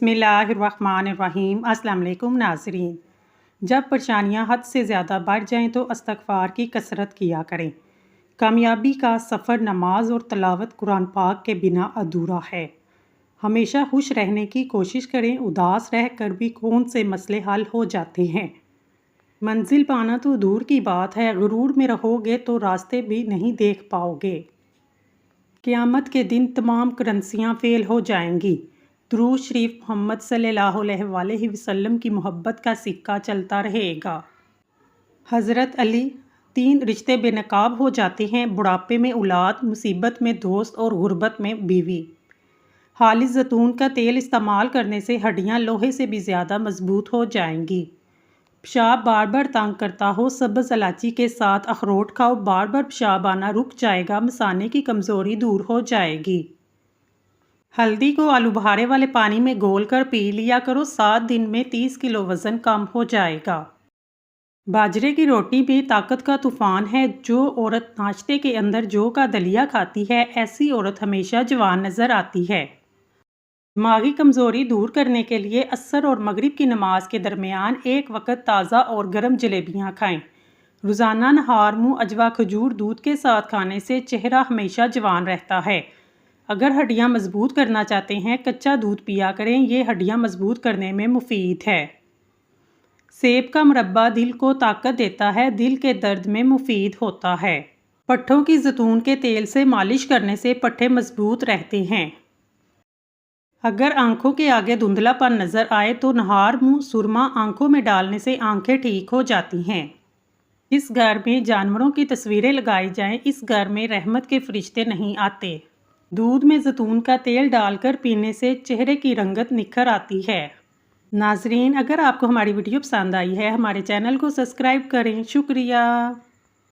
बिस्मिल्लाहिर्रहमानिर्रहीम। अस्सलाम वालेकुम नाज़रीन। जब परेशानियां हद से ज़्यादा बढ़ जाएं तो इस्तग़फ़ार की कसरत किया करें। कामयाबी का सफ़र नमाज और तिलावत कुरान पाक के बिना अधूरा है। हमेशा खुश रहने की कोशिश करें, उदास रह कर भी कौन से मसले हल हो जाते हैं। मंजिल पाना तो दूर की बात है, गुरूर में रहोगे तो रास्ते भी नहीं देख पाओगे। क़यामत के दिन तमाम करेंसियाँ फ़ेल हो जाएंगी। दुरूद शरीफ मोहम्मद सल्लल्लाहु अलैहि वसल्लम की मोहब्बत का सिक्का चलता रहेगा। हज़रत अली, 3 रिश्ते बेनकाब हो जाते हैं: बुढ़ापे में औलाद, मुसीबत में दोस्त और गुर्बत में बीवी। खालिस ज़ैतून का तेल इस्तेमाल करने से हड्डियाँ लोहे से भी ज़्यादा मजबूत हो जाएंगी। पेशाब बार बार तंग करता हो, सब्ज़ इलायची के साथ अखरोट खाओ, बार बार पेशाब आना रुक जाएगा, मसाने की कमज़ोरी दूर हो जाएगी। हल्दी को आलू बुखारे वाले पानी में घोल कर पी लिया करो, 7 दिन में 30 किलो वज़न कम हो जाएगा। बाजरे की रोटी भी ताकत का तूफान है। जो औरत नाश्ते के अंदर जौ का दलिया खाती है, ऐसी औरत हमेशा जवान नज़र आती है। दिमागी कमज़ोरी दूर करने के लिए असर और मगरिब की नमाज के दरमियान एक वक्त ताज़ा और गर्म जलेबियाँ खाएं। रोज़ाना नहार मुँह अजवा खजूर दूध के साथ खाने से चेहरा हमेशा जवान रहता है। अगर हड्डियाँ मजबूत करना चाहते हैं, कच्चा दूध पिया करें, ये हड्डियाँ मजबूत करने में मुफीद है। सेब का मुरब्बा दिल को ताकत देता है, दिल के दर्द में मुफीद होता है। पट्ठों की जैतून के तेल से मालिश करने से पट्ठे मजबूत रहते हैं। अगर आंखों के आगे धुंधलापन नज़र आए तो नहार मुँह सुरमा आंखों में डालने से आंखें ठीक हो जाती हैं। जिस घर में जानवरों की तस्वीरें लगाई जाएं, इस घर में रहमत के फरिश्ते नहीं आते। दूध में जैतून का तेल डालकर पीने से चेहरे की रंगत निखर आती है। नाजरीन, अगर आपको हमारी वीडियो पसंद आई है, हमारे चैनल को सब्सक्राइब करें। शुक्रिया।